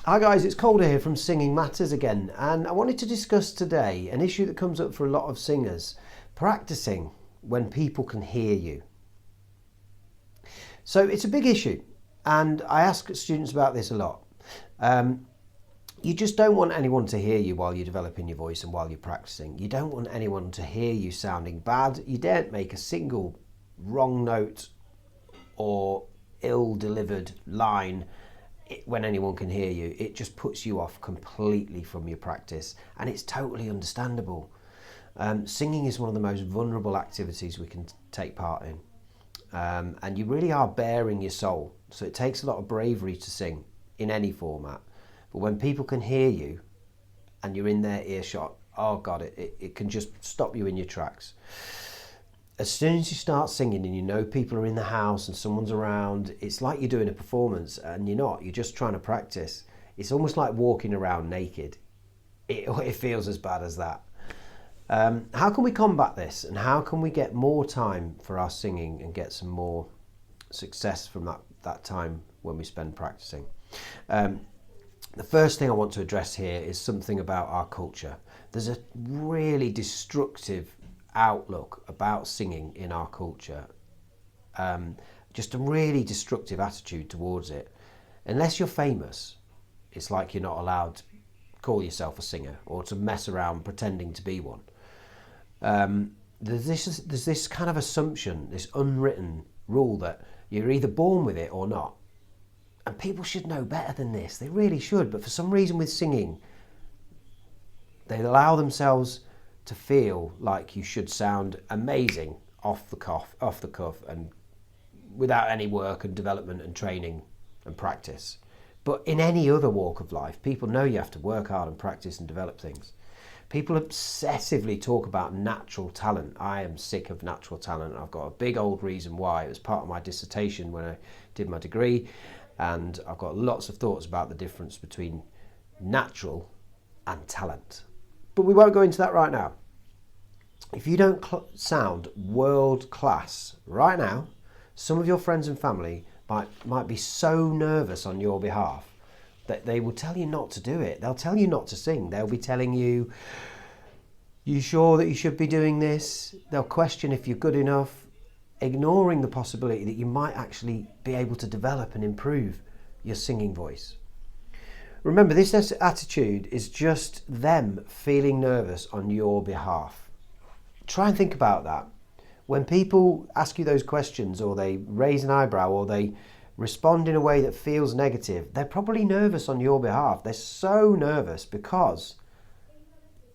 Hi guys, it's Calder here from Singing Matters again, and I wanted to discuss today an issue that comes up for a lot of singers: practicing when people can hear you. So it's a big issue, and I ask students about this a lot. You just don't want anyone to hear you while you're developing your voice and while you're practicing. You don't want anyone to hear you sounding bad. You daren't make a single wrong note or ill-delivered line when anyone can hear you. It just puts you off completely from your practice, and it's totally understandable. Singing is one of the most vulnerable activities we can take part in, and you really are bearing your soul, so it takes a lot of bravery to sing in any format. But when people can hear you and you're in their earshot, oh god, it can just stop you in your tracks. As soon as you start singing and you know people are in the house and someone's around, it's like you're doing a performance, and you're not, you're just trying to practice. It's almost like walking around naked. It feels as bad as that. How can we combat this, and how can we get more time for our singing and get some more success from that time when we spend practicing? The first thing I want to address here is something about our culture. There's a really destructive outlook about singing in our culture, just a really destructive attitude towards it. Unless you're famous, it's like you're not allowed to call yourself a singer or to mess around pretending to be one. There's this kind of assumption, this unwritten rule that you're either born with it or not, and people should know better than this. They really should, but for some reason with singing, they allow themselves to feel like you should sound amazing off the cuff and without any work and development and training and practice. But in any other walk of life, people know you have to work hard and practice and develop things. People obsessively talk about natural talent. I am sick of natural talent. I've got a big old reason why. It was part of my dissertation when I did my degree, and I've got lots of thoughts about the difference between natural and talent. But we won't go into that right now. If you don't sound world class right now, some of your friends and family might be so nervous on your behalf that they will tell you not to do it. They'll tell you not to sing. They'll be telling you, "You sure that you should be doing this?" They'll question if you're good enough, ignoring the possibility that you might actually be able to develop and improve your singing voice. Remember, this attitude is just them feeling nervous on your behalf. Try and think about that. When people ask you those questions, or they raise an eyebrow, or they respond in a way that feels negative, they're probably nervous on your behalf. They're so nervous because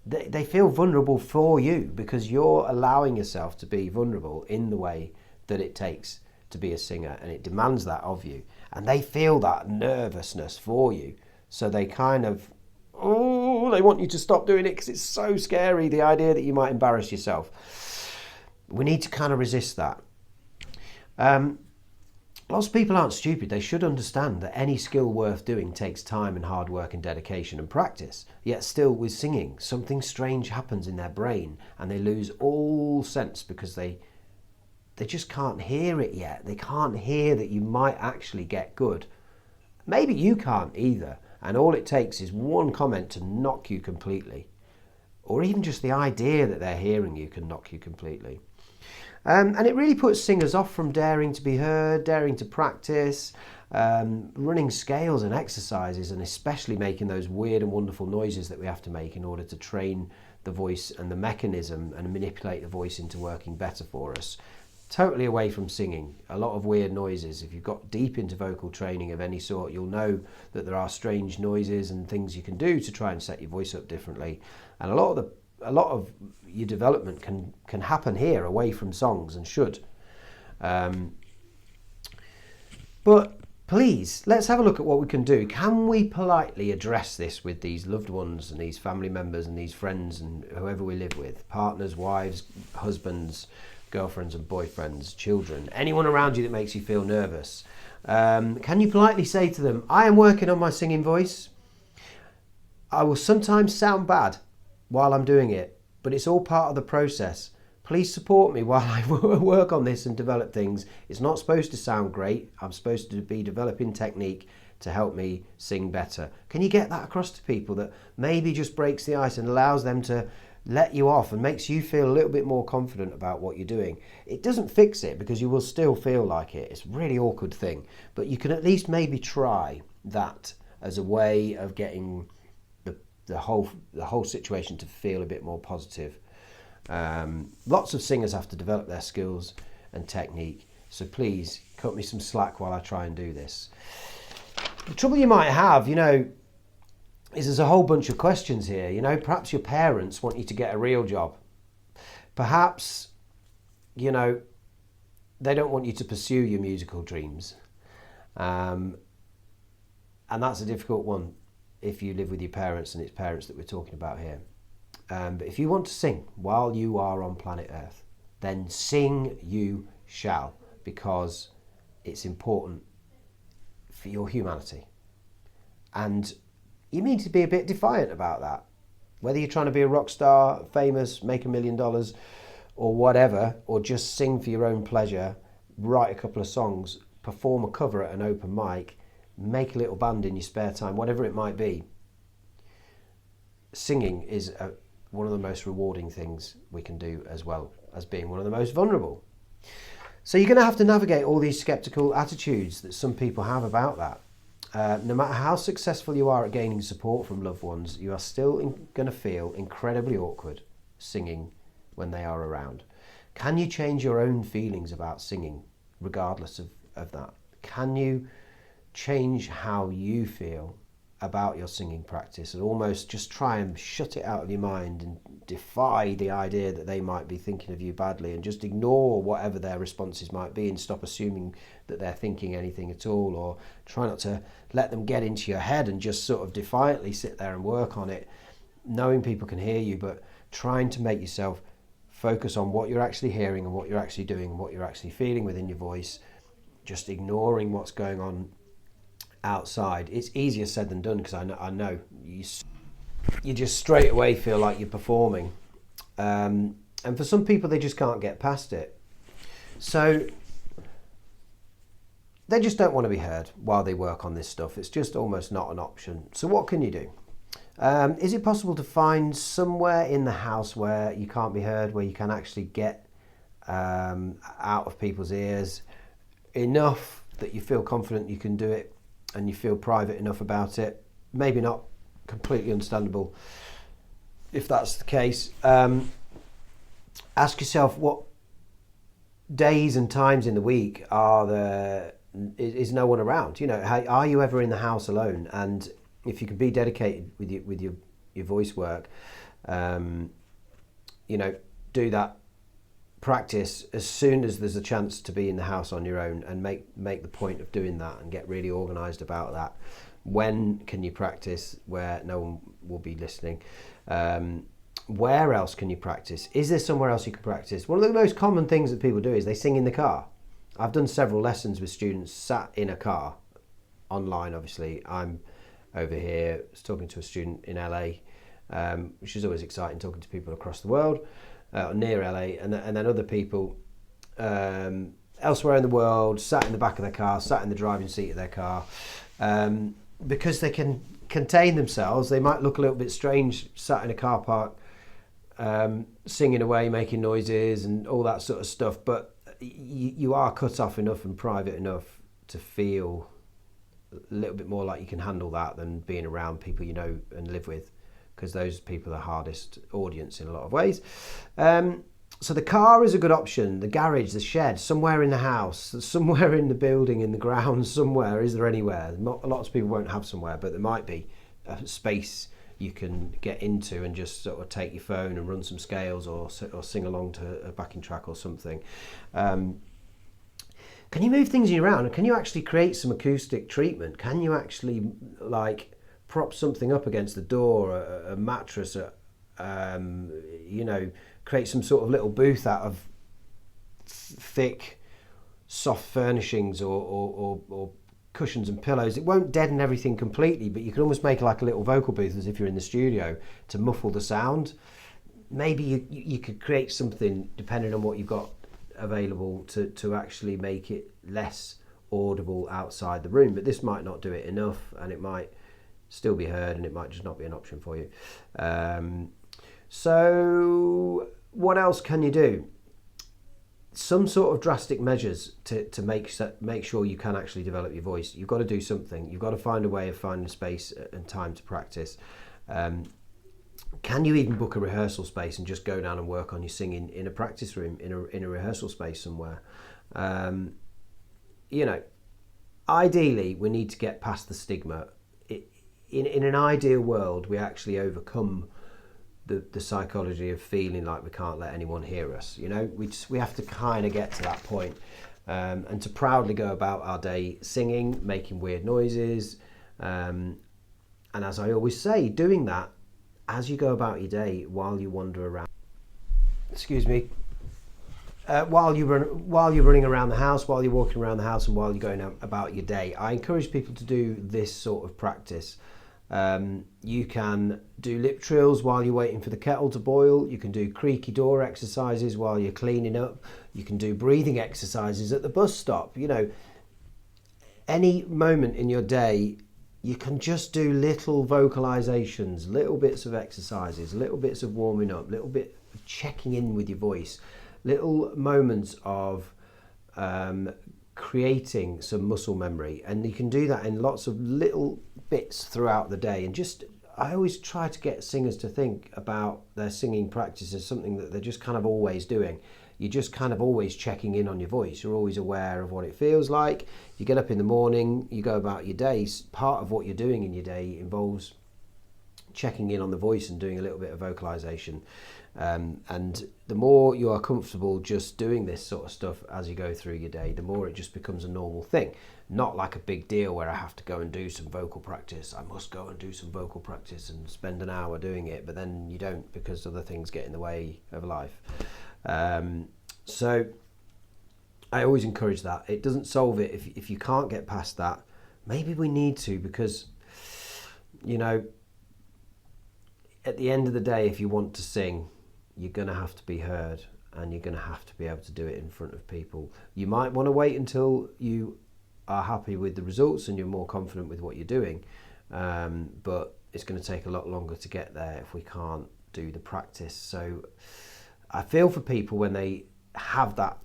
they feel vulnerable for you, because you're allowing yourself to be vulnerable in the way that it takes to be a singer, and it demands that of you. And they feel that nervousness for you. So they kind of, they want you to stop doing it because it's so scary, the idea that you might embarrass yourself. We need to kind of resist that. Lots of people aren't stupid. They should understand that any skill worth doing takes time and hard work and dedication and practice. Yet still, with singing, something strange happens in their brain and they lose all sense because they just can't hear it yet. They can't hear that you might actually get good. Maybe you can't either. And all it takes is one comment to knock you completely. Or even just the idea that they're hearing you can knock you completely. And it really puts singers off from daring to be heard, daring to practice, running scales and exercises, and especially making those weird and wonderful noises that we have to make in order to train the voice and the mechanism and manipulate the voice into working better for us. Totally away from singing. A lot of weird noises. If you've got deep into vocal training of any sort, you'll know that there are strange noises and things you can do to try and set your voice up differently. And a lot of your development can happen here, away from songs, and should. But please, let's have a look at what we can do. Can we politely address this with these loved ones and these family members and these friends and whoever we live with? Partners, wives, husbands, girlfriends and boyfriends, children, anyone around you that makes you feel nervous. Can you politely say to them, "I am working on my singing voice. I will sometimes sound bad while I'm doing it, but it's all part of the process. Please support me while I work on this and develop things. It's not supposed to sound great. I'm supposed to be developing technique. to help me sing better? Can you get that across to people, that maybe just breaks the ice and allows them to let you off and makes you feel a little bit more confident about what you're doing? It doesn't fix it, because you will still feel like it. It's a really awkward thing, but you can at least maybe try that as a way of getting the whole situation to feel a bit more positive. Lots of singers have to develop their skills and technique, so please cut me some slack while I try and do this. The trouble you might have, is there's a whole bunch of questions here. Perhaps your parents want you to get a real job. Perhaps, they don't want you to pursue your musical dreams. And that's a difficult one if you live with your parents, and it's parents that we're talking about here. But if you want to sing while you are on planet Earth, then sing you shall, because it's important for your humanity. And you need to be a bit defiant about that. Whether you're trying to be a rock star, famous, make $1 million or whatever, or just sing for your own pleasure, write a couple of songs, perform a cover at an open mic, make a little band in your spare time, whatever it might be. Singing is one of the most rewarding things we can do, as well as being one of the most vulnerable. So you're going to have to navigate all these skeptical attitudes that some people have about that. No matter how successful you are at gaining support from loved ones, you are still going to feel incredibly awkward singing when they are around. Can you change your own feelings about singing regardless of that? Can you change how you feel about your singing practice, and almost just try and shut it out of your mind and defy the idea that they might be thinking of you badly, and just ignore whatever their responses might be and stop assuming that they're thinking anything at all, or try not to let them get into your head and just sort of defiantly sit there and work on it, knowing people can hear you, but trying to make yourself focus on what you're actually hearing and what you're actually doing and what you're actually feeling within your voice, just ignoring what's going on outside. It's easier said than done, because I know you just straight away feel like you're performing, and for some people they just can't get past it, so they just don't want to be heard while they work on this stuff. It's just almost not an option. So what can you do? Is it possible to find somewhere in the house where you can't be heard, where you can actually get out of people's ears enough that you feel confident you can do it, and you feel private enough about it? Maybe not completely understandable if that's the case. Ask yourself, what days and times in the week is no one around? Are you ever in the house alone? And if you can be dedicated with your voice work, do that practice as soon as there's a chance to be in the house on your own, and make the point of doing that, and get really organised about that. When can you practice where no one will be listening? Where else can you practice? Is there somewhere else you can practice? One of the most common things that people do is they sing in the car. I've done several lessons with students sat in a car, online obviously. I'm over here talking to a student in LA, which is always exciting, talking to people across the world, near LA, and then other people elsewhere in the world, sat in the back of their car, sat in the driving seat of their car, because they can contain themselves. They might look a little bit strange sat in a car park, singing away, making noises and all that sort of stuff, but you are cut off enough and private enough to feel a little bit more like you can handle that than being around people you know and live with, because those people are the hardest audience in a lot of ways. So the car is a good option, the garage, the shed, somewhere in the house, somewhere in the building, in the grounds, somewhere. Is there anywhere? Lots of people won't have somewhere, but there might be a space you can get into and just sort of take your phone and run some scales, or sing along to a backing track or something. Can you move things around? Can you actually create some acoustic treatment? Can you actually prop something up against the door, a mattress, create some sort of little booth out of thick, soft furnishings or cushions and pillows? It won't deaden everything completely, but you can almost make like a little vocal booth as if you're in the studio to muffle the sound. Maybe you could create something, depending on what you've got available, to actually make it less audible outside the room, but this might not do it enough, and it might still be heard, and it might just not be an option for you. So what else can you do? Some sort of drastic measures to make sure you can actually develop your voice. You've got to do something. You've got to find a way of finding space and time to practice. Can you even book a rehearsal space and just go down and work on your singing in a practice room, in a rehearsal space somewhere? You know, ideally, we need to get past the stigma. In an ideal world, we actually overcome the psychology of feeling like we can't let anyone hear us. You know, we have to kind of get to that point, and to proudly go about our day singing, making weird noises, and as I always say, doing that as you go about your day while you wander around. Excuse me. While you're running around the house, while you're walking around the house, and while you're going about your day, I encourage people to do this sort of practice. You can do lip trills while you're waiting for the kettle to boil. You can do creaky door exercises while you're cleaning up. You can do breathing exercises at the bus stop. You know, any moment in your day, you can just do little vocalizations, little bits of exercises, little bits of warming up, little bit of checking in with your voice, little moments of creating some muscle memory. And you can do that in lots of little bits throughout the day. And just, I always try to get singers to think about their singing practice as something that they're just kind of always doing. You're just kind of always checking in on your voice. You're always aware of what it feels like. You get up in the morning, you go about your day. Part of what you're doing in your day involves checking in on the voice and doing a little bit of vocalization. And the more you are comfortable just doing this sort of stuff as you go through your day, the more it just becomes a normal thing. Not like a big deal where I have to go and do some vocal practice. I must go and do some vocal practice and spend an hour doing it, but then you don't because other things get in the way of life. So I always encourage that. It doesn't solve it if you can't get past that. Maybe we need to, because, you know, at the end of the day, if you want to sing, you're going to have to be heard, and you're going to have to be able to do it in front of people. You might want to wait until you are happy with the results and you're more confident with what you're doing, but it's going to take a lot longer to get there if we can't do the practice. So I feel for people when they have that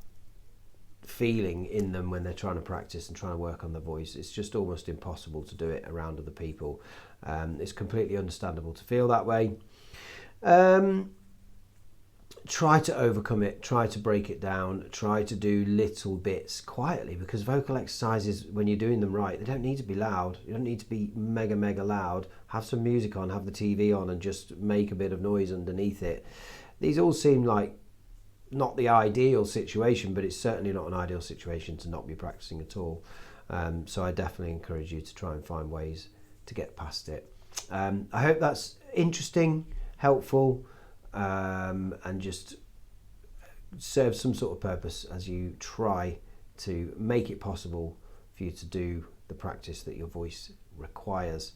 feeling in them when they're trying to practice and trying to work on their voice. It's just almost impossible to do it around other people. It's completely understandable to feel that way. Try to overcome it, try to break it down, try to do little bits quietly, because vocal exercises, when you're doing them right, they don't need to be loud. You don't need to be mega loud. Have some music on, have the TV on, and just make a bit of noise underneath it. These all seem like not the ideal situation, but it's certainly not an ideal situation to not be practicing at all. So I definitely encourage you to try and find ways to get past it. I hope that's interesting, helpful, and just serves some sort of purpose as you try to make it possible for you to do the practice that your voice requires